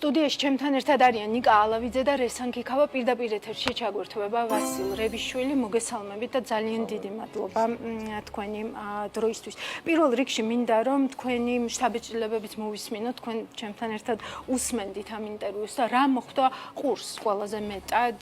სტუდიაში ჩემთან ერთად არიან ნიკა ალავიძე და რესან ქიქავა პირდაპირ ეთერში ჩაგვერთვება ვასილ რევიშვილი მოგესალმებით და ძალიან დიდი მადლობა თქვენი დროისთვის. პირველ რიგში მინდა რომ თქვენი შთაბეჭდილებებით მოვისმინოთ, თქვენ ჩემთან ერთად უსმენდით ამ ინტერვიუს და რა მოხდა ყურს ყველაზე მეტად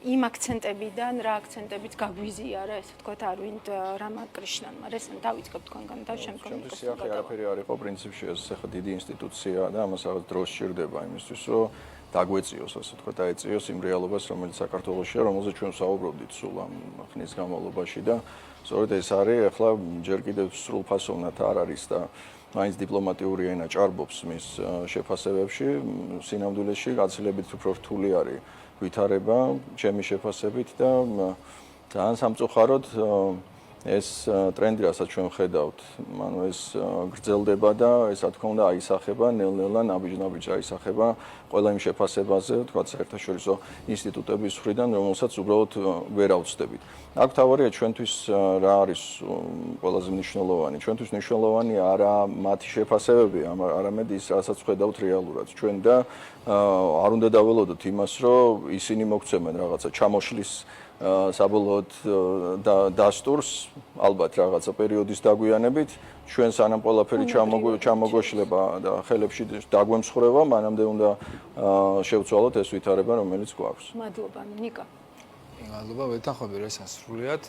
იმ აქცენტებიდან, რა აქცენტებით გაგვიზიარა, ესე ვთქვათ, არვინდ რამაკრიშნანმა. რესან დავიწყებ თქვენგან და შემდგომ მიკროფონს. არაფერი არ იყო პრინციპში ეს ახლა დიდი ინსტიტუცია და ამას რაღაც დრო სჭირდება იმისთვის, რომ დაგვეწიოს, ასე ვთქვათ, დაეწიოს იმ რეალობას, რომელიც საქართველოშია, რომელზეც ჩვენ ვსაუბრობდით სულ ამ ხნის განმავლობაში და სწორედ ეს არის ახლა ჯერ კიდევ სრულფასოვნად არ არის და მაინც დიპლომატიური ენა ჭარბობს მის შეფასებებში, სინამდვილეში გაცილებით უფრო რთული არის ვითარება ჩემი შეფასებით და ძალიან სამწუხაროდ ეს ტრენდი, რასაც ჩვენ ხედავთ, ანუ ეს გრძელდება და ესა თქმა უნდა აისახება ნელ-ნელა ნაბიჯ-ნაბიჯ აისახება ყველა იმ შეფასებაზე, თქვათ საერთაშორისო ინსტიტუტების მხრიდან, რომელსაც უბრალოდ ვერ ავწდებით. აქ თავარია ჩვენთვის რა არის ყველაზე მნიშვნელოვანი. ჩვენთვის მნიშვნელოვანი არა მათი შეფასებები, არამედ ის, რასაც ხედავთ რეალურად. ჩვენ და არ უნდა დაველოდოთ იმას, რომ ისინი მოგცემენ რაღაცა ჩამოშლის საბოლოოდ დასტურს, ალბათ რაღაცა პერიოდის დაგვიანებით, ჩვენ სანამ ყველაფერი ჩამოგოშლება და ხელებში დაგვემსხვრება, მანამდე უნდა შევცვალოთ ეს ვითარება, რომელიც გვაქვს. მადლობა, ნიკა. მადლობა, ვეთანხმები რესან სრულიად.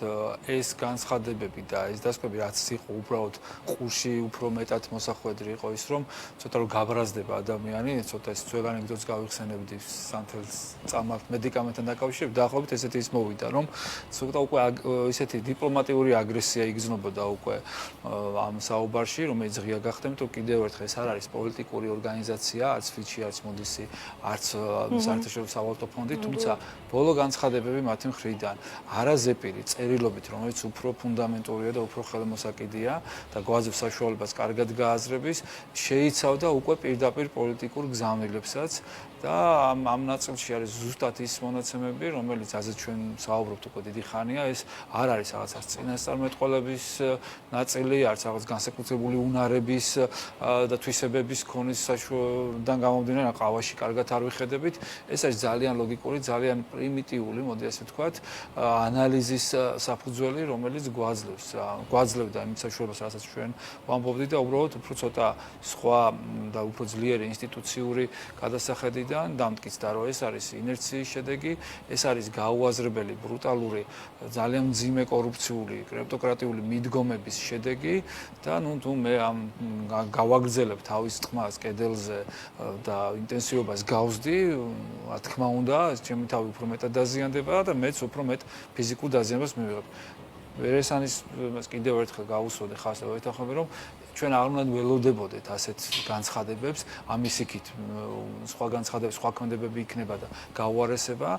ეს განცხადებები და ეს დასკვები, რაც იყო უბრალოდ ყურში უფრო მეტად მოსახვედრი იყო ის, რომ ცოტა რომ გაბრაზდება ადამიანი, ცოტა ეს ძველ ანეკდოტს გავიხსენებდი სანთელს წამალ მედიკამენტთან დაკავშირებით, დაახლოებით ესეთი ის მოვიდა, რომ ცოტა უკვე ისეთი დიპლომატიური აგრესია იგრძნობოდა უკვე ამ საუბარში, რომელიც ღია გახდემთ, თუ კიდევ ერთხელ ეს არ არის პოლიტიკური ორგანიზაცია, არც ფიჩი, არც მოდისი, არც საერთაშორისო სავალუტო ფონდი, თუმცა ბოლო განცხადებები მათი მხრიდან არაზეპირი წერილობით, რომელიც უფრო ფუნდამენტურია და უფრო ხელმოსაკიდია და გვაძლევს საშუალებას კარგად გააზრების, შეიცავდა უკვე პირდაპირ პოლიტიკურ გზავნილებსაც და ამ ნაწილში არის ზუსტად ის მონაცემები, რომელიც ასეთ ჩვენ საუბრობთ უკვე დიდი ხანია, ეს არ არის რაღაცა წინასწარმეტყველების ნაწილი, არც რაღაც განსაკუთრებული უნარების და თვისებების ქონის საშუალებიდან გამომდინარე, ყავაში კარგად არ ვიხედებით, ეს არის ძალიან ლოგიკური, ძალიან პრიმიტიული, მოდი ასე ვთქვათ, ანალიზის საფუძველი, რომელიც გვაძლევდა იმ საშუალებას, რასაც ჩვენ ვამბობდით და უბრალოდ უფრო ცოტა სხვა და უფრო ძლიერი ინსტიტუციური გადასახედიდან დამტკიცდა, რომ ეს არის ინერციის შედეგი, ეს არის გაუაზრებელი, ბრუტალური, ძალიან მძიმე კორუფციული, კრეპტოკრატიული მიდგომების შედეგი და თუ მე ამ გავაგრძელებ თავის თქმას კედელზე და ინტენსივობას გავზდი, რა თქმა უნდა, ჩემი თავი უფრო მეტად დაზიანდება და მეც უფრო მეტ ფიზიკურ დაზიანებას მივიღებ. ვერესანის კიდევ ერთხელ გავუსვოდე ხას და ვეთანხმები, რომ ჩვენ არ უნდა ველოდებოდეთ ასეთ განცხადებებს, ამის იქით სხვა განცხადებები, სხვა ქმედებები იქნება და გაუარესება.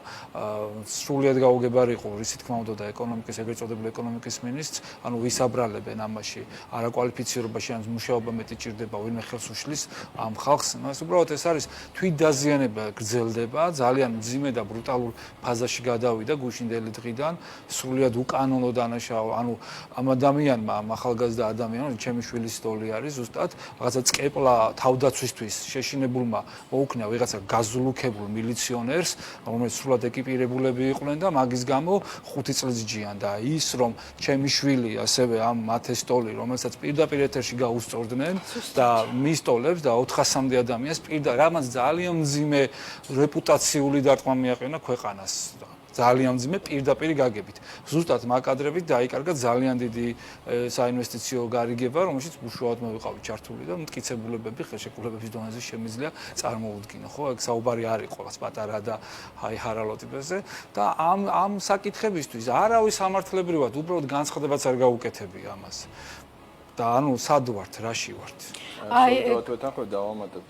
სრულიად გაუგებარი იყო, რისი თქმა უნდა და ეკონომიკის, ეგრეთ წოდებული ეკონომიკის მინისტრს, ანუ ვისაბრალებენ ამაში, არაკვალიფიცირებაში, ან მუშაობა მეტი ჭირდება, ვინმე ხელს უშლის ამ ხალხს. ეს უბრალოდ ეს არის თვითდაზიანება გრძელდება, ძალიან მძიმე და ბრუტალურ ფაზაში გადავიდა გუშინდელი დღიდან, სრულიად უკანონო დანაშაული, ანუ ამ ადამიანმა, ამ ახალგაზრდა ადამიანმა, ჩემი შვილის სტოლი არის ზუსტად რაღაცა წკეპლა თავდაცვისთვის შეშინებულმა მოუქნა ვიღაცა გაზულუქებულ მილიციონერს, რომელიც სრულად ეკიპირებულები იყვნენ და მაგის გამო 5 წელს ჯიან და ის რომ ჩემი შვილი ასევე ამ მათე სტოლი, რომელსაც პირდაპირ ეთერში გაუსწორდნენ და მის სტოლებს და 400-მდე ადამიანს პირდაპირ რამაც ძალიან მძიმე რეპუტაციული დარტყმა მიაყენა ქვეყანას. ძალიან მძიმე პირდაპირ გაგებით. ზუსტად მაკადრებით დაიკარგა ძალიან დიდი საინვესტიციო გარიგება, რომელშიც უშუალოდ მოვიყავით ჩართული და მტკიცებულებები, ხელშეკრულებების დონეზე შემიძლია წარმოუდგინო, ხო? ეგ საუბარი არ იყო რაღაც პატარა და ჰარალოტიპებზე და ამ საკითხებისთვის არავის სამართლებრივად უბრალოდ განცხადებაც არ გაუკეთებია ამას. და ანუ სად ვართ, რაში ვართ? ვეთანხმებ დავამატებ,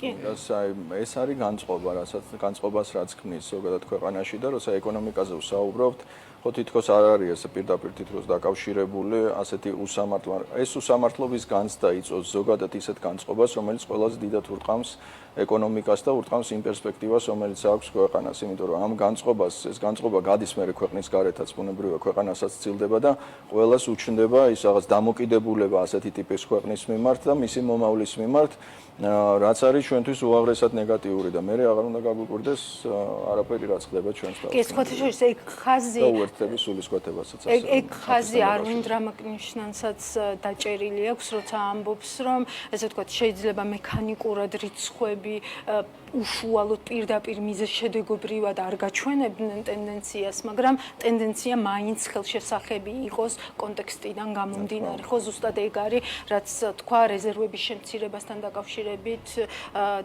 ეს არის განწყობა, რასაც განწყობას რაც ქმნის ზოგადად ქვეყანაში და როცა ეკონომიკაზე ვსაუბრობთ, ხო თითქოს არ არის ესე პირდაპირ თითქოს დაკავშირებული ასეთი უსამართლო. ეს უსამართლობის განცდა იწვევს ზოგადად ისეთ განწყობას, რომელიც ყველაზე დიდად ურტყამს ეკონომიკას და ურტყამს იმ პერსპექტივას, რომელიც აქვს ქვეყანას, იმიტომ რომ ამ განწყობას, ეს განწყობა გადის მერე ქვეყნის გარეთაც, ბუნებრივია ქვეყანასაც ცილდება და ყველას უჩნდება ის რაღაც დამოკიდებულება ასეთი ტიპის ქვეყნის მიმართ და მისი მომავლის მიმართ, რაც არის ჩვენთვის უაღრესად ნეგატიური და მე აღარ უნდა გაგვიკვირდეს არაფერი რაც ხდება ჩვენს თავს. კი, სხვათა შორის ეგ ხაზი და უერთდების სულისკვეთებასაც ასე. ეგ ხაზი არვინ დრამაკნიშნანსაც დაჭერილი აქვს, როცა ამბობს, რომ ესე ვთქვათ, შეიძლება მექანიკურად რიცხვები უშუალოდ პირდაპირ მიზეშედეგობრივად არ გაჩვენებდნენ ტენდენციას, მაგრამ ტენდენცია მაინც ხელშესახები იყოს კონტექსტიდან გამომდინარე. ხო, ზუსტად ეგ არის, რაც თქვა რეზერვების შემცირებასთან დაკავშირებით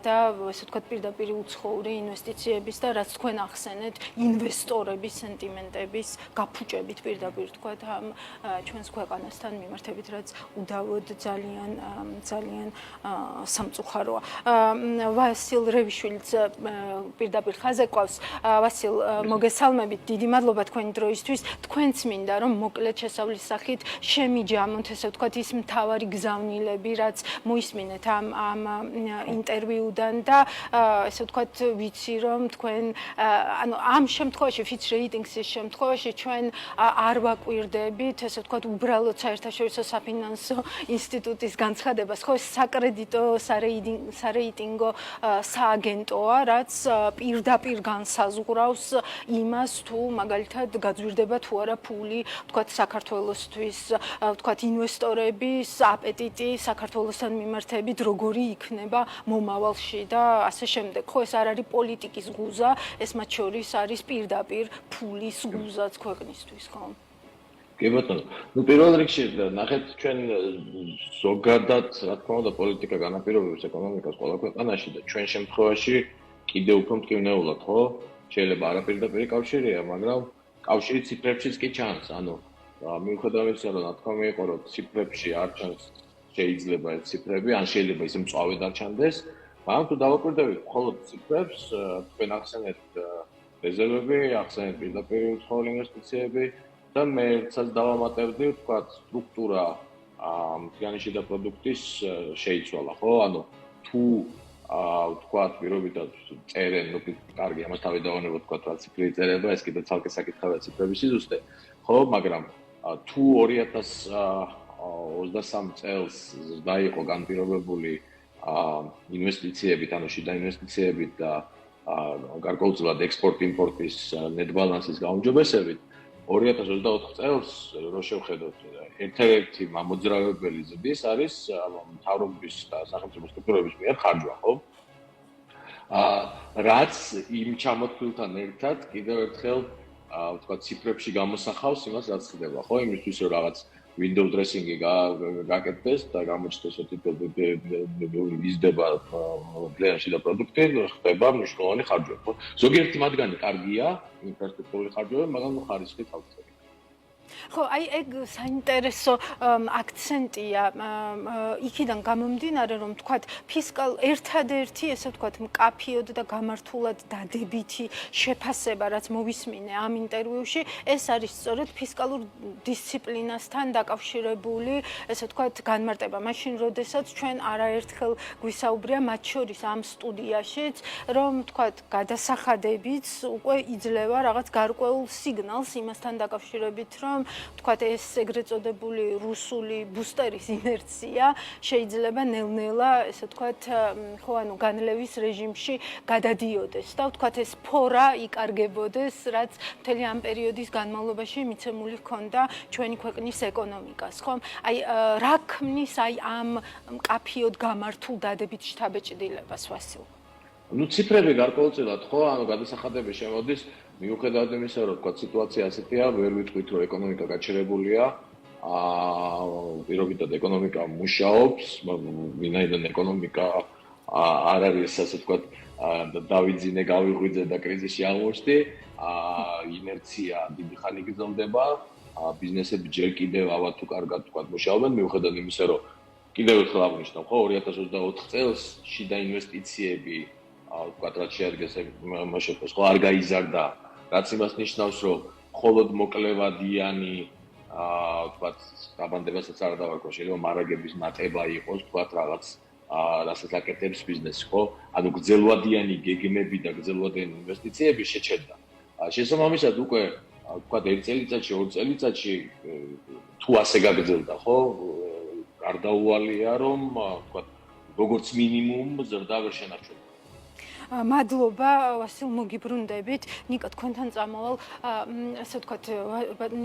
და ესე ვთქვათ, პირდაპირ უცხოური ინვესტიციების და რაც თქვენ ახსენეთ, ინვესტორების სენტიმენტების გაფუჭებით პირდაპირ თქვათ ამ ჩვენს ქვეყანასთან მიმართებით, რაც უდავოდ ძალიან სამწუხაროა. ვასილ რევიშვილიც პირდაპირ ხაზე ყავს. ვასილ, მოგესალმებით, დიდი მადლობა თქვენი დროისთვის. თქვენც მინდა რომ მოკლედ შესავლის სახით შემიჯამოთ, ესე ვთქვათ, ის მთავარი გზავნილები, რაც მოისმინეთ ამ ინტერვიუდან და ესე ვთქვათ, ვიცი რომ თქვენ ანუ ამ შემთხვევაში Fitch Ratings-ის შემთხვევაში ჩვენ არ ვაკვირდებით, ესე ვთქვათ, უბრალოდ საერთაშორისო საფინანსო ინსტიტუტის განცხადებას, ხო, საკრედიტო სარეიტინგო სააგენტოა, რაც პირდაპირ განსაზღვრავს იმას, თუ მაგალითად გაძვირდება თუ არა ფული, ვთქვათ, საქართველოსთვის, ვთქვათ, ინვესტორების აპეტიტი საქართველოსთან მიმართებით როგორი იქნება მომავალში და ასე შემდეგ. ხო, ეს არ არის პოლიტიკის გუზა, ეს მათ შორის არის პირდაპირ ფულის გუზაც ქვეყნისთვის, ხო? კი ბატონო, ნუ პირველ რიგში ნახეთ ჩვენ ზოგადად, რა თქმა უნდა, პოლიტიკა განაპირობებს ეკონომიკას ყველა ქვეყანაში და ჩვენ შემთხვევაში კიდევ უფრო მტკივნეულად, ხო? შეიძლება არაპირდაპირი კავშირია, მაგრამ კავშირი ციფრებშიც კი ჩანს. ანუ მიუხედავად იმისა, რომ ნათქვამი იყო, რომ ციფრებში არ ჩანს შეიძლება ეს ციფრები, ან შეიძლება ისე მწვავედ არ ჩანდეს, მაგრამ თუ დავაკვირდებით მხოლოდ ციფრებს, თქვენ ახსენეთ რეზერვები, ახსენეთ პირდაპირ უცხოური ინვესტიციები და მე ერთსაც დავამატებდი, ვთქვათ, სტრუქტურა მთლიანი შიდა პროდუქტის შეიცვალა, ხო? ანუ თუ ვთქვათ, პირობითად წერენ, ну, კარგი, ამას თავი დავანებოთ, ვთქვათ, რა ციფრი წერება, ეს კიდე ცალკე საკითხია ციფრების სიზუსტე, ხო? მაგრამ თუ 2023 წელს დაიყო განპირობებული ინვესტიციებით, ანუ შიდა ინვესტიციებით და გარკვეულწილად ექსპორტ-იმპორტის ნეტბალანსის გაუმჯობესებით 2024 წელს რო შევხედოთ, ერთ-ერთი მამოძრავებელი ზრდის არის მთავრობის და სახელმწიფო სტრუქტურების მიერ ხარჯვა, ხო? რაც იმ ჩამოთვლილთან ერთად კიდევ ერთხელ ვთქვათ, ციფრებში გამოსახავს იმას, რაც ხდება, ხო? იმისთვის რომ რაღაც window dressing-ი გაკეთდეს და გამოჩნდეს, ότι იზრდება პლეანში და პროდუქტი, ხდება მნიშვნელოვანი ხარჯვა, ხო? ზოგიერთი მათგანი კარგია, ინფრასტრუქტურული ხარჯვები, მაგრამ ხარისხით ავწევი. ხო, აი ეგ საინტერესო აქცენტია იქიდან გამომდინარე, რომ თქვათ, ერთადერთი, ესე ვთქვათ, მკაფიოდ და გამართულად დადებითი შეფასება, რაც მოვისმინე ამ ინტერვიუში, ეს არის სწორედ ფისკალურ დისციპლინასთან დაკავშირებული, ესე ვთქვათ, განმარტება. მაშინ, როდესაც ჩვენ არაერთხელ გვისაუბრია მათ შორის ამ სტუდიაშიც, რომ თქვათ, გადასახადებიც უკვე იძლევა რაღაც გარკვეულ სიგნალს იმასთან დაკავშირებით, რომ თქვათ ეს ეგრეთ წოდებული რუსული ბუსტერის ინერცია შეიძლება ნელ-ნელა, ესე ვთქვათ, ხო, ანუ განლევის რეჟიმში გადადიოდეს და ვთქვათ ეს ფორა იკარგებოდეს, რაც მთელი ამ პერიოდის განმავლობაში მიცემული ჰქონდა ჩვენი ქვეყნის ეკონომიკას, ხო? აი რა ქმნის აი ამ მკაფიოდ გამართულ დადებით შთაბეჭდილებას, ვასილ? ნუ ციფრები გარკვეულწილად, ხო, ანუ გადასახადები შემოდის მიუხედავად იმისა, რომ თქვა სიტუაცია ასეთია, ვერ ვიტყვით, რომ ეკონომიკა გაჩერებულია, პირობითად ეკონომიკა მუშაობს, ვინაიდან ეკონომიკა არ არის, ასე ვთქვათ, დავიძინე, გავიღვიძე და კრიზისში აღმოჩნდი, ინერცია დიდი ხანი გრძელდება, ბიზნესები ჯერ კიდევ ალბათ თუ კარგად ვთქვათ მუშაობენ, მიუხედავად იმისა, რომ კიდევ ერთხელ აღნიშნავ, ხო, 2024 წელს შიდა ინვესტიციები, ვთქვათ, რაც შეადგენს იმას, ხო, არ გაიზარდა, რაც იმას ნიშნავს, რომ მხოლოდ მოკლევადიანი ვთქვათ, დაბანდებასაც არ დავარქვა, შეიძლება მარაგების ნატება იყოს, ვთქვათ, რაღაც რასაც აკეთებს ბიზნესი, ხო? ანუ გრძელვადიანი გეგმები და გრძელვადიანი ინვესტიციები შეჩერდა. შესაბამისად, უკვე ვთქვათ, 1 წელიწადში, 2 წელიწადში თუ ასე გაგრძელდა, ხო? გარდაუვალია, რომ ვთქვათ, როგორც მინიმუმ ზრდა ვერ შენარჩუნდა. მადლობა ვასილ მოგიბრუნდებით. ნიკა თქვენთან წამოვალ ასე ვთქვათ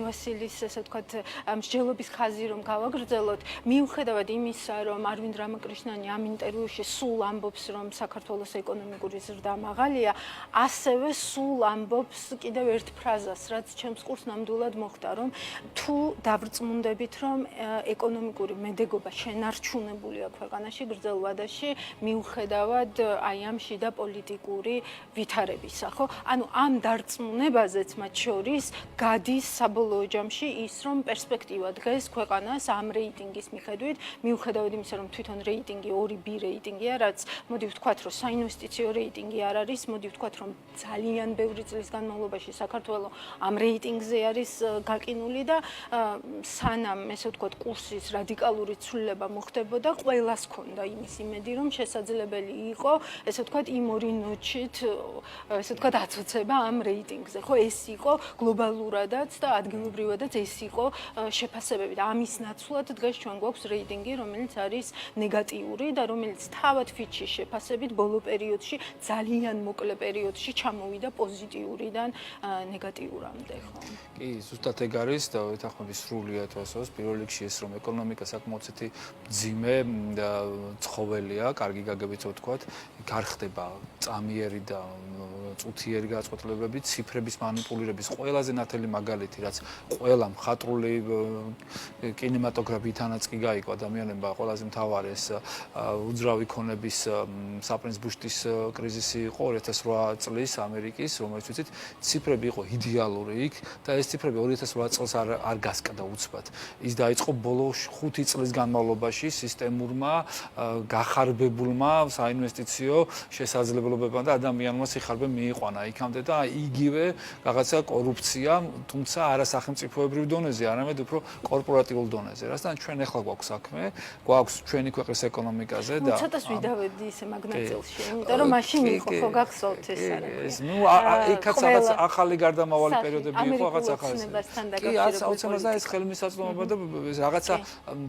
ვასილის ასე ვთქვათ მსჯელობის ხაზი რომ გავაგრძელოთ. მიუხედავად იმისა რომ არვინ რამაკრიშნანი ამ ინტერვიუში სულ ამბობს რომ საქართველოს ეკონომიკური ზრდა მაღალია, ასევე სულ ამბობს კიდევ ერთ ფრაზას, რაც ჩემს კურსს ნამდვილად მოხვდა, რომ თუ დავრწმუნდებით რომ ეკონომიკური მედეგობა შენარჩუნებულია ქვეყანაში გრძელვადაში, მიუხედავად აი ამ შიდა პოლიტიკური ვითარებისა, ხო? ანუ ამ დარწმუნებაზეც მათ შორის გადის საბოლოო ჯამში ის, რომ პერსპექტივა დღეს ქვეყანას ამ რეიტინგის მიხედვით, მიუხედავად იმისა, რომ თვითონ რეიტინგი 2B რეიტინგია, რაც მოდი ვთქვათ, რომ საინვესტიციო რეიტინგი არ არის, მოდი ვთქვათ, რომ ძალიან ბევრი წლის განმავლობაში საქართველოს ამ რეიტინგზე არის გაყინული და სანამ ესე ვთქვათ, კურსის რადიკალური ცვლილება მოხდებოდა, ყველას ჰქონდა იმის იმედი, რომ შესაძლებელი იყო, ესე ვთქვათ, იმ ორი ნოჩით, ესე ვთქვათ, აცოცება ამ რეიტინგზე. ხო, ეს იყო გლობალურადაც და ადგილობრივადაც ეს იყო შეფასებები და ამის ნაცვლად დღეს ჩვენ გვაქვს რეიტინგი, რომელიც არის ნეგატიური და რომელიც თავად ფიჩის შეფასებით ბოლო პერიოდში, ძალიან მოკლე პერიოდში ჩამოვიდა პოზიტიურიდან ნეგატიურამდე, ხო? კი, ზუსტად ეგ არის და ვეთანხმები სრულიად ასოს. პირველ რიგში ეს რომ ეკონომიკა საკმაოდ მძიმე ცხოველია, კარგი გაგებით ვთქვათ, გარხდება წამიერი და წუთიერი გადაწყვეტილებები, ციფრების манипуლირების ყველაზე ნათელი მაგალითი, რაც ყველა მხატვრული კინემატოგრაფიითანაც კი გაიგო ადამიანებმა, ყველაზე მთავარი ეს უძრავი ქონების საპრინც ბუშტის კრიზისი იყო 2008 წლის ამერიკის, რომელიც ვიცით, ციფრები იყო იდეალური იქ და ეს ციფრები 2008 წელს არ გასკდა უცბად. ის დაიწყო ბოლო 5 წლის განმავლობაში სისტემურმა გახარბებულმა საინვესტიციო შესაძლებლობებმა და ადამიანმა სიხარბე მიიყვანა იქამდე და იგივე რაღაცა კორუფცია, თუმცა არა სახელმწიფოებრივ დონეზე, არამედ უფრო კორპორატიულ დონეზე. რასთან ჩვენ ახლა გვაქვს საქმე, გვაქვს ჩვენი ქვეყნის ეკონომიკაზე და ცოტას ვიდავედი ისე მაგნაწილში, იმიტომ რომ მაშინ იყო ხო გახსოვთ ეს არის. ნუ იქაც რაღაც ახალი გარდამავალი პერიოდები იყო, რაღაც ახალი. კი, აუცილებლად და ეს ხელმისაწვდომობა და რაღაცა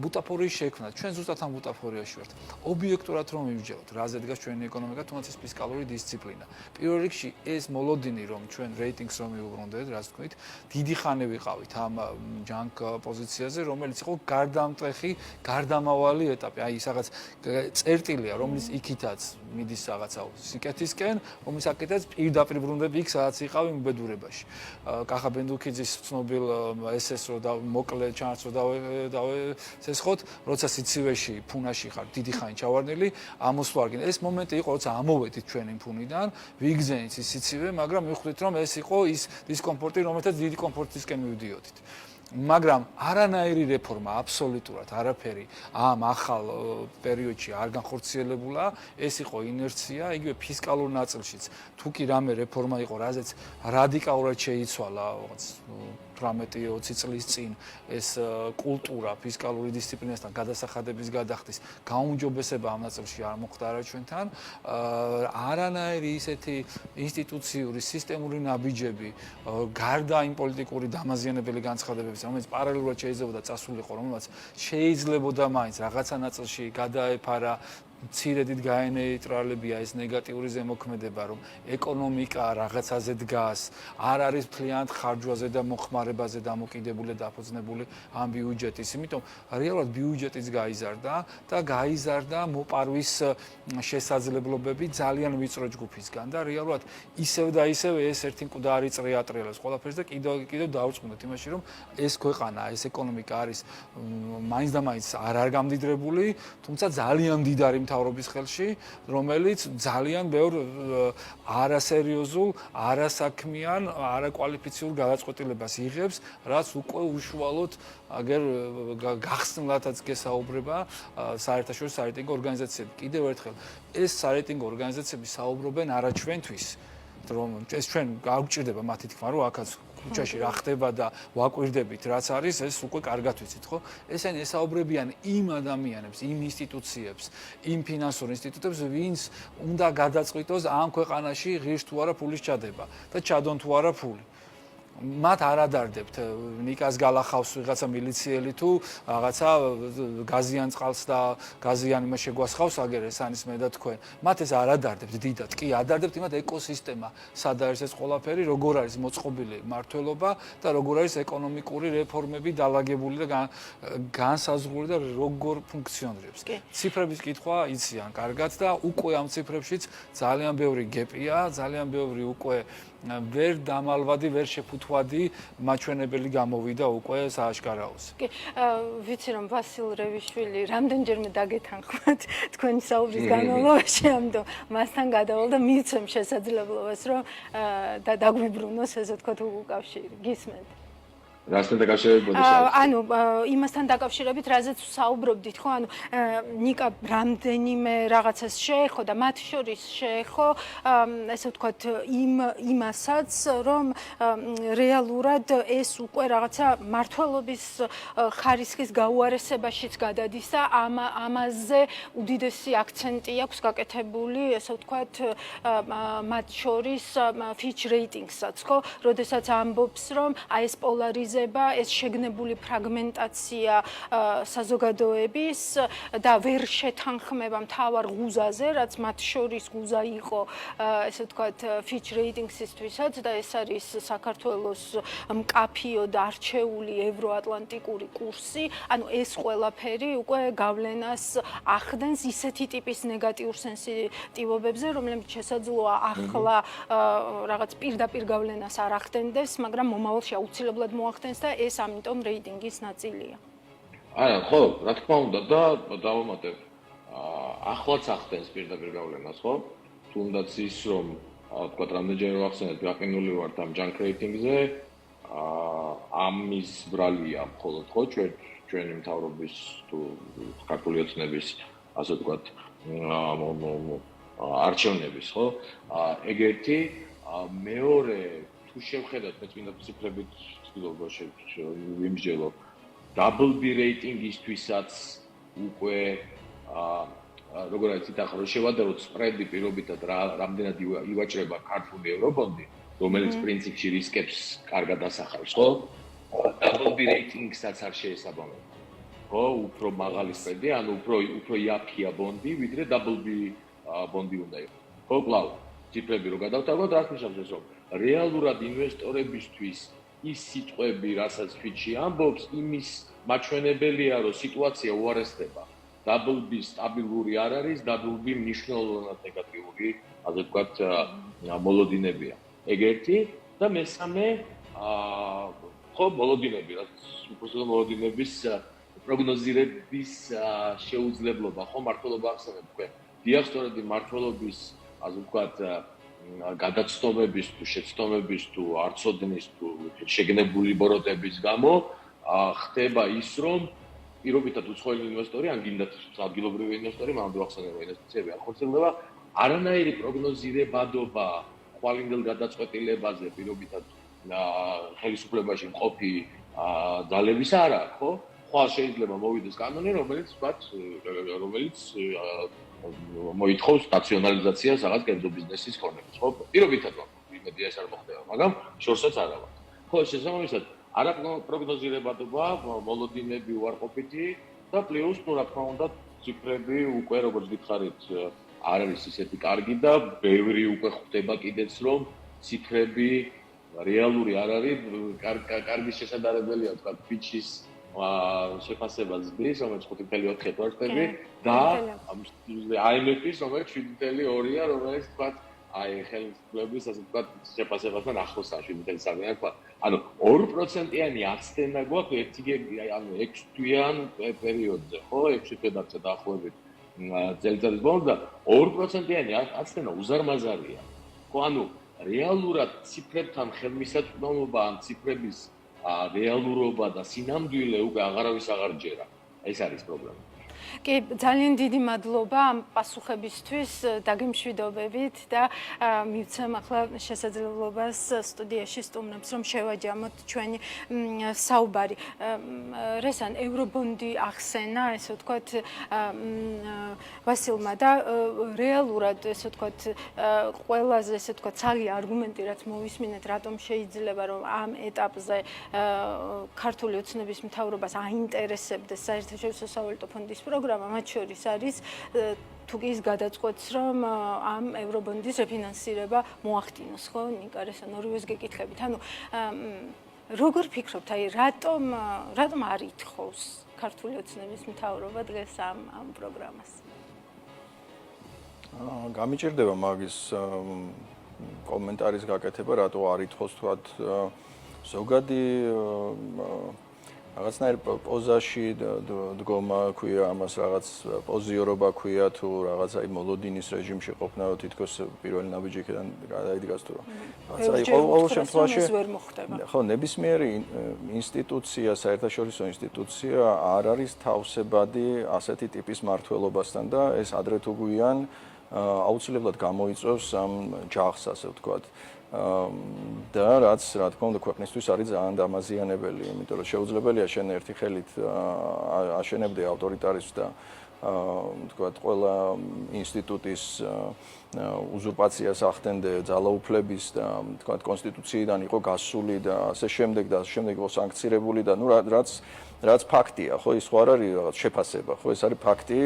ბუტაფორიის შექმნა. ჩვენ ზუსტად ამ ბუტაფორიაში ვართ. ობიექტურად რომ მივიჯეროთ, რა ზედგას ჩვენი ეკონომიკა, თუნდაც ეს ფისკალური დისციპლინა. პირველ რიგში ეს მოლოდინი რომ ჩვენ რეიტინგს რომ მივუბრუნდეთ, რაც თქვით, დიდი ხანი ვიყავით ამ ჯანკ პოზიციაზე, რომელიც იყო გარდამტეხი, გარდამავალი ეტაპი. აი, ის რაღაც წერტილია, რომელიც იქითაც მიდის რაღაცა სიკეთისკენ, რომელიც აქეთაც პირდაპირ ბრუნდები იქ, სადაც იყავი მუბედურებაში. კახა ბენდუქიძის ცნობილ ესეს რო და მოკლე ჩანს რო დავესესხოთ, როცა სიცივეში, ფუნაში ხარ, დიდი ხანი ჩავარდნილი, ამოსვარგენ. ეს მომენტი იყო, როცა ამოვედით ჩვენ იმ ფუნიდან, ვიგზენით ის სიცივე, მაგრამ მივხვდით, რომ ეს იყო ის დისკომფორტი, რომელთაც დიდი კომფორტისკენ მივდიოდით. მაგრამ არანაირი რეფორმა აბსოლუტურად არაფერი ამ ახალ პერიოდში არ განხორციელებულა, ეს იყო ინერცია, იგივე ფისკალურ ნაწილშიც. თუ კი რამე რეფორმა იყო, რაზეც რადიკალურად შეიცვალა 18-20 წლის წინ ეს კულტურა ფისკალური დისციპლინასთან გადასახადების გადახდის გაუმჯობესება ამ ნაწილში არ მოხდა არა ჩვენთან. არანაირი ისეთი ინსტიტუციური, სისტემური ნაბიჯები, გარდა იმ პოლიტიკური დამაზიანებელი განცხადებების, რომელიც პარალელურად შეიძლებოდა წასულიყო, რომელსაც შეიძლებოდა მაინც რაღაცა ნაწილში გადაეფარა მცირედით გაენეიტრალებია ეს ნეგატიური ზემოქმედება, რომ ეკონომიკა რაღაცაზე დგას, არ არის მთლიანად ხარჯვაზე და მოხმარებაზე დამოკიდებული და დაფუძნებული ამ ბიუჯეტის. იმიტომ რეალურად ბიუჯეტიც გაიზარდა და გაიზარდა მოპარვის შესაძლებლობები ძალიან ვიწრო ჯგუფისგან და რეალურად ისევ და ისევ ეს ერთი მკვდარი წრე ატრიალებს ყველაფერს და კიდევ დაუწყვნოთ იმაში, რომ ეს ქვეყანა, ეს ეკონომიკა არის მაინც და მაინც არ გამდიდრებული, თუმცა ძალიან მდიდარი მთავრობის ხელში, რომელიც ძალიან ბევრ არასერიოზულ, არასაქმიან, არაკვალიფიციურ გადაწყვეტილებას იღებს, რაც უკვე უშუალოდ აგერ გახსნილათაც გესაუბრება საერთაშორისო სარეიტინგო ორგანიზაციები. კიდევ ერთხელ, ეს სარეიტინგო ორგანიზაციები საუბრობენ არა ჩვენთვის, რომ ეს ჩვენ გაგვჭირდება მათი თქმა, რომ აქაც ქუჩაში რა ხდება და ვაკვირდებით რაც არის, ეს უკვე კარგად ვიცით, ხო? ესენი ესაუბრებიან იმ ადამიანებს, იმ ინსტიტუციებს, იმ ფინანსურ ინსტიტუტებს, ვინც უნდა გადაწყვიტოს ამ ქვეყანაში ღირს თუ არა ფულის ჩადება და ჩადონ თუ არა ფული. მათ არ ადარდებთ ნიკას გალახავს ვიღაცა მილიციელი თუ რაღაცა გაზიან წყალს და გაზიან იმას შეგვასხავს აგერ ეს არის მე და თქვენ მათ ეს არ ადარდებთ დიდად კი ადარდებთ იმათ ეკოსისტემა სად არის ეს ყველაფერი როგორ არის მოწყობილი მართლობა და როგორ არის ეკონომიკური რეფორმები დალაგებული და განსაზღვრული და როგორ ფუნქციონირებს ციფრების კითხვა იციან კარგად და უკვე ამ ციფრებშიც ძალიან ბევრი გეპია ძალიან ბევრი უკვე ვერ დამალვადი, ვერ შეფუთვადი მაჩვენებელი გამოვიდა უკვე სააშკარაოს. კი, ვიცი რომ ვასილ რევიშვილი რამდენჯერმე დაგეთანხმათ თქვენი საუბრის განმავლობაში ამიტომ მასთან გადავალ და მიცემ შესაძლებლობას რომ დაგვიბრუნოს ესე ვთქვათ უკავშირი. გისმენთ? რასთან დაკავშირებით? ანუ იმასთან დაკავშირებით, რაზეც საუბრობდით, ხო? ანუ ნიკა რამდენიმე რაღაცას შეეხო და მათ შორის შეეხო, ესე ვთქვათ, იმასაც, რომ რეალურად ეს უკვე რაღაცა მართლობის ხარისხის გაუარესებაშიც გადადის და ამაზე უდიდესი აქცენტი აქვს გაკეთებული, ესე ვთქვათ, მათ შორის Fitch Ratings-საც, ხო? როდესაც ამბობს, რომ აი ეს პოლარიზება ეს შეგნებული ფრაგმენტაცია საზოგადოების და ვერ შეთანხმება მთავარ ღუზაზე, რაც მათ შორის ღუზა იყო, ესე ვთქვათ, Fitch Ratings-ისთვისაც და ეს არის საქართველოს მკაფიო და არჩეული ევროატლანტიკური კურსი, ანუ ეს ყველაფერი უკვე გავლენას ახდენს ისეთი ტიპის ნეგატიურ სენსიტივობებზე, რომლებიც შესაძლოა ახლა რაღაც პირდაპირ გავლენას არ ახდენდეს, მაგრამ მომავალში აუცილებლად მოახდენს და ეს ამიტომ რეიტინგის ნაწილია. არა, ხო, რა თქმა უნდა და დავამატებ. ახლაც ახდენს პირდაპირ გავლენას, ხო? თუნდაც ის რომ თქვათ რამდენჯერ ვახსენეთ, გაყინული ვართ ამ junk rating-ზე, ამის ბრალია მხოლოდ ხო ჩვენი მთავრობის თუ ქართული ოცნების ასე ვთქვათ არჩევნების, ხო? ეგერთი, მეორე თუ შევხედათ მე წმინდა ციფრებით ვიმსჯელო double B rating-ისთვისაც უკვე როგორ არის ითახა რომ შევადაროთ სპრედი პირობითად რამდენად ივაჭრება ქართული ევრობონდი რომელიც პრინციპში რისკებს კარგად ასახავს ხო double B rating-საც არ შეესაბამება ხო უფრო მაღალი სპრედი ანუ უფრო იაფია ბონდი ვიდრე double B ბონდი უნდა იყოს ხო კლავ ციფრები რო გადავთავოთ რაც ნიშნავს ეს რომ რეალურად ინვესტორებისთვის ის სიტყვები, რასაც Fitch-ი ამბობს, იმის მაჩვენებელია, რომ სიტუაცია უარესდება. Double B სტაბილური არ არის, Double B მნიშვნელოვნად ნეგატიური, ასე ვთქვათ, მოლოდინებია. ეგ ერთი და მესამე, ხო, მოლოდინები, რაც უბრალოდ მოლოდინების პროგნოზირების შეუძლებლობა, ხო, მართლობა ახსენებ თქვენ. დიახ, სწორედ მართლობის, ასე ვთქვათ, გადაცდომების თუ შეცდომების თუ არცოდნის თუ შეგნებული ბოროტების გამო ხდება ის რომ პირობითად უცხოელი ინვესტორი ან გინდათ ადგილობრივი ინვესტორი მანამდე ახსენებდა ინვესტიციები არ ხორციელდება არანაირი პროგნოზირებადობა ხვალინდელ გადაწყვეტილებაზე პირობითად ხელისუფლებაში მყოფი ძალების არ აქვს ხო ხვალ შეიძლება მოვიდეს კანონი რომელიც მოითხოვს ნაციონალიზაციას რაღაც კერძო ბიზნესის ქონებას, ხო? პირობითად იმედია ეს არ მოხდება, მაგრამ შორსაც არ აქვს. ხო, შესაბამისად, არა პროგნოზირებადობა, მოლოდინები უარყოფითი და პლუს, რა თქმა უნდა, ციფრები უკვე როგორც გითხარით, არ არის ისეთი კარგი და ბევრი უკვე ხდება კიდეც რომ ციფრები რეალური არ არის, კარგი შესაძლებელია თქვა Fitch-ის შეფასებას ზრდის, რომელიც 5.4 პორტები და IMF-ის, რომელიც 7.2-ია, რომელიც თქვა, აი ხელისუფლების, ასე თქვა, შეფასებასთან ახლოსაა 7.3-იან თქვა. ანუ 2%-იანი აცდენა გვაქვს ერთი ანუ 6 თვიან პერიოდზე, ხო? 6 თვე დაახლოებით წელიწადის ბოლოს და 2%-იანი აცდენა უზარმაზარია. ხო, ანუ რეალურად ციფრებთან ხელმისაწვდომობა ან ციფრების რეალურობა და სინამდვილე უკვე აღარავის აღარ ჯერა. ეს არის პრობლემა. კი, ძალიან დიდი მადლობა ამ პასუხებისთვის, დაგემშვიდობებით და მივცემ ახლა შესაძლებლობას სტუდიაში სტუმრებს, რომ შევაჯამოთ ჩვენი საუბარი. რესან ევრობონდი ახსენა, ესე ვთქვათ, ვასილმა და რეალურად, ესე ვთქვათ, ყველაზე, ესე ვთქვათ, ცალი არგუმენტი, რაც მოვისმინეთ, რატომ შეიძლება, რომ ამ ეტაპზე ქართული ოცნების მთავრობას აინტერესებდეს საერთაშორისო სავალუტო ფონდის პროგრამა, მათ შორის არის თუ კი ის გადაწყვეტს, რომ ამ ევრობონდის რეფინანსირება მოახდინოს, ხო, ნიკა, რესან ორივეს გეკითხებით. ანუ როგორ ფიქრობთ, აი რატომ არ ითხოვს ქართული ოცნების მთავრობა დღეს ამ პროგრამას? გამიჭირდება მაგის კომენტარის გაკეთება, რატო არ ითხოვს თქვათ ზოგადი რაღაცნაირ პოზაში დგომა ქვია, ამას რაღაც პოზიორობა ქვია თუ რაღაც აი მოლოდინის რეჟიმში ყოფნა თითქოს პირველი ნაბიჯიდან გადაიდგას თუ რაღაცა აი ყოველ შემთხვევაში ხო ნებისმიერი ინსტიტუცია, საერთაშორისო ინსტიტუცია არ არის თავსებადი ასეთი ტიპის მმართველობასთან და ეს ადრე თუ გვიან აუცილებლად გამოიწვევს ამ ჯახს, ასე ვთქვათ. და რაც რა თქმა უნდა ქვეყნისთვის არის ძალიან დამაზიანებელი, იმიტომ რომ შეუძლებელია შენ ერთი ხელით აშენებდე ავტორიტარიზმს და ვთქვათ ყველა ინსტიტუტის უზურპაციას ახდენდე ძალაუფლების და ვთქვათ კონსტიტუციიდან იყო გასული და ასე შემდეგ და შემდეგ იყო სანქცირებული და ნუ რაც ფაქტია, ხო ის ხო არ არის რაღაც შეფასება, ხო ეს არის ფაქტი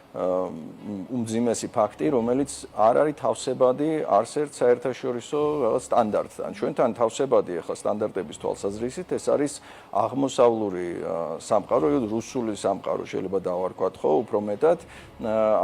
უმძიმესი ფაქტი, რომელიც არ არის თავსებადი არც ერთ საერთაშორისო რაღაც სტანდარტთან. ჩვენთან თავსებადი ახლა სტანდარტების თვალსაზრისით ეს არის აღმოსავლური სამყარო, რუსული სამყარო შეიძლება დავარქვათ, ხო, უფრო მეტად,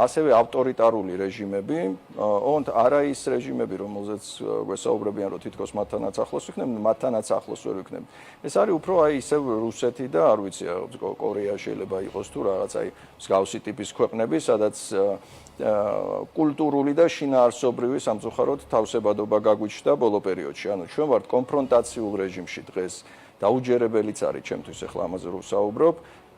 ასევე ავტორიტარული რეჟიმები, ოღონდ არა ის რეჟიმები, რომელზეც გვესაუბრებიან, რომ თითქოს მათთანაც ახლოს ვიქნებთ, მათთანაც ახლოს ვერ ვიქნებთ. ეს არის უფრო აი ისევ რუსეთი და არ ვიცი, კორეა შეიძლება იყოს თუ რაღაც აი მსგავსი ტიპის ქვეყნები, სადაც კულტურული და შინაარსობრივი სამწუხაროდ თავსებადობა გაგვიჩნდა ბოლო პერიოდში. ანუ ჩვენ ვართ კონფრონტაციულ რეჟიმში დღეს. დაუჯერებელიც არის ჩემთვის ახლა ამაზე რომ ვსაუბრობ.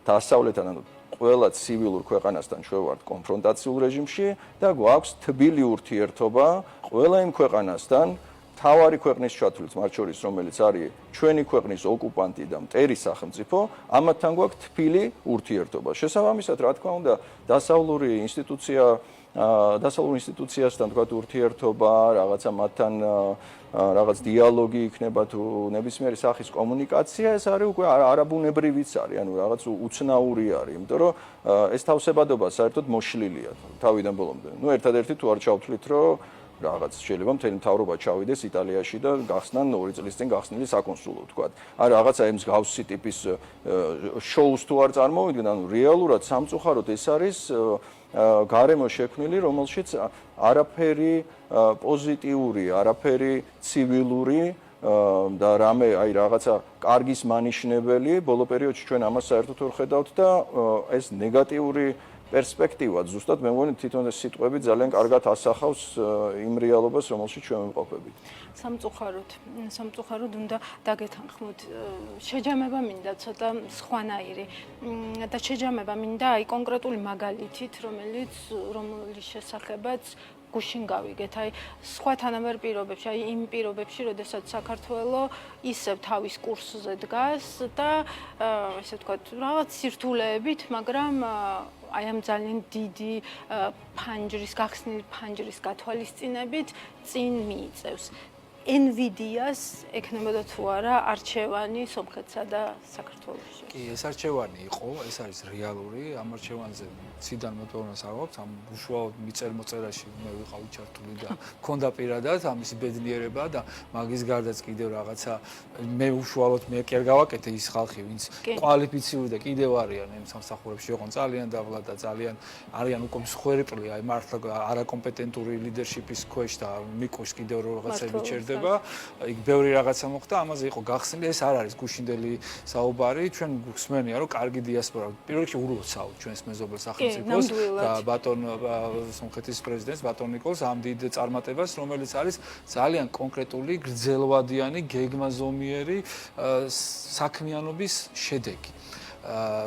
დასავლეთთან, ანუ ყველა ცივილურ ქვეყანასთან ჩვენ ვართ კონფრონტაციულ რეჟიმში და გვაქვს თბილი ურთიერთობა ყველა იმ ქვეყანასთან, თავარი ქვეყნის ჩათვლით, მათ შორის რომელიც არის ჩვენი ქვეყნის ოკუპანტი და მტერი სახელმწიფო, ამათთან გვაქვს თბილი ურთიერთობა. შესაბამისად, რა თქმა უნდა, დასავლურ ინსტიტუციასთან თქვათ ურთიერთობა, რაღაცა მათთან რაღაც დიალოგი იქნება თუ ნებისმიერი სახის კომუნიკაცია, ეს არის უკვე არაბუნებრივიც არის, ანუ რაღაც უცნაური არის, იმიტომ რომ ეს თავსებადობა საერთოდ მოშლილია თავიდან ბოლომდე. ნუ ერთადერთი თუ არ ჩავთვლით, რომ რაღაც შეიძლება მთელი მთავრობა ჩავიდეს იტალიაში და გახსნან 2 წლის წინ გახსნილი საკონსულო, თქვათ. ან რაღაცა იმ მსგავსი ტიპის შოუს თუ არ წარმოვიდგენ, ანუ რეალურად სამწუხაროდ ეს არის გარემო შექმნილი, რომელშიც არაფერი პოზიტიური, არაფერი ცივილური და რამე აი რაღაცა კარგის მანიშნებელი ბოლო პერიოდში ჩვენ ამას საერთოდ ვერ ხედავთ და ეს ნეგატიური პერსპექტივა ზუსტად მე მგონი თვითონ ეს სიტყვები ძალიან კარგად ასახავს იმ რეალობას, რომელშიც ჩვენ ვიმყოფებით. სამწუხაროდ უნდა დაგეთანხმოთ. შეჯამება მინდა ცოტა სხვანაირი და შეჯამება მინდა აი კონკრეტული მაგალითით, რომლის შესახებაც გუშინ გავიგეთ, აი სხვა თანაბარ პირობებში, აი იმ პირობებში, როდესაც საქართველოს ისევ თავის კურსზე დგას და ესე ვთქვათ, რაღაც სირთულეებით, მაგრამ აი ამ ძალიან დიდი გახსნილი ფანჯრის გათვალისწინებით წინ მიიწევს. NVIDIA-ს ექნებოდა თუ არა არჩევანი სომხეთსა და საქართველოში. კი, ეს არჩევანი იყო, ეს არის რეალური, ამ არჩევანზე ციდან მოწონას აღვაქვს, ამ უშუალოდ მიწერ-მოწერაში მე ვიყავი ჩართული და მქონდა პირადად ამისი ბედნიერება და მაგის გარდაც კიდევ რაღაცა მე უშუალოდ მე კი არ გავაკეთე ის ხალხი, ვინც კვალიფიციური და კიდევ არიან იმ სამსახურებში, იყვნენ ძალიან დაბლა და ძალიან არიან უკვე მსხვერპლი, აი მართლა არაკომპეტენტური ლიდერშიპის ქვეშ და მიკოს კიდევ რაღაცები ჩერდება. იქ ბევრი რაღაცა მოხდა, ამაზე იყო გახსნილი, ეს არ არის გუშინდელი საუბარი, ჩვენ გვხსმენია, რომ კარგი დიასპორა, პირველ რიგში უროცავ ჩვენს მეზობელ სახელმწიფოს და ბატონ სომხეთის პრეზიდენტს ბატონ ნიკოლს ამ დიდ წარმატებას, რომელიც არის ძალიან კონკრეტული, გრძელვადიანი, გეგმაზომიერი საქმიანობის შედეგი.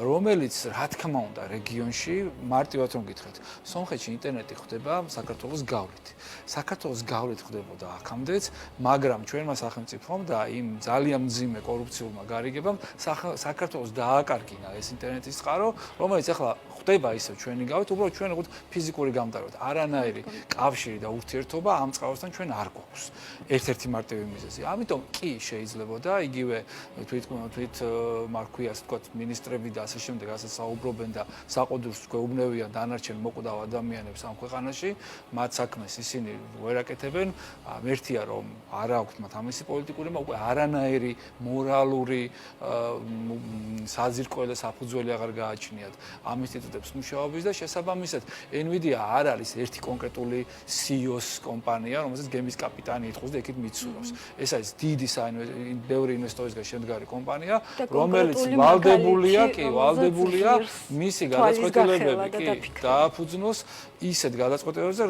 რომელიც რა თქმა უნდა რეგიონში მარტივად რომ გითხრათ, სომხეთში ინტერნეტი ხდება საქართველოს გავლით. საქართველოს გავლით ხდებოდა აქამდეც, მაგრამ ჩვენმა სახელმწიფომ და იმ ძალიან მძიმე კორუფციულმა გარიგებამ საქართველოს დააკარგინა ეს ინტერნეტის წყარო, რომელიც ახლა ხდება ისევ ჩვენი გავლით, უბრალოდ ჩვენ ვიყავთ ფიზიკური გამტაროთ. არანაირი კავშირი და ურთიერთობა ამ წყაროსთან ჩვენ არ გვაქვს. ერთ-ერთი მარტივი მიზეზი. ამიტომ კი შეიძლებოდა იგივე თვით მარქვიას თქვათ მინისტრები და ასე შემდეგ ასე საუბრობენ და საყოდურს გვეუბნევიან დანარჩენ მოკვდავ ადამიანებს ამ ქვეყანაში, მათ საქმეს ისინი ვერ აკეთებენ. ერთია რომ არ აქვთ მათ ამისი პოლიტიკური, უკვე არანაირი მორალური საზირკველი საფუძველი აღარ გააჩნიათ ამ ინსტიტუტებს მუშაობის და შესაბამისად NVIDIA არ არის ერთი კონკრეტული CEO-ს კომპანია, რომელსაც გემის კაპიტანი ითხოვს და იქით მიცურავს. ეს არის დიდი ბევრი ინვესტორისგან შემდგარი კომპანია, რომელიც ვალდებულია მისი გადაწყვეტილებები კი დააფუძნოს ისეთ გადაწყვეტილებებზე,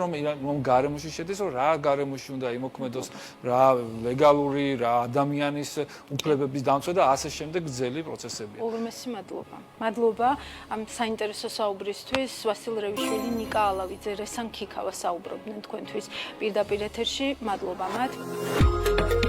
რომ გარემოში შედეს, რომ რა გარემოში უნდა იმოქმედოს, რა ლეგალური, რა ადამიანის უფლებების დამცვა და ასე შემდეგ გრძელი პროცესებია. უღრმესი მადლობა. მადლობა ამ საინტერესო საუბრისთვის. ვასილ რევიშვილი, ნიკა ალავიძე, რესან ქიქავა საუბრობდნენ თქვენთვის პირდაპირ ეთერში. მადლობა მათ.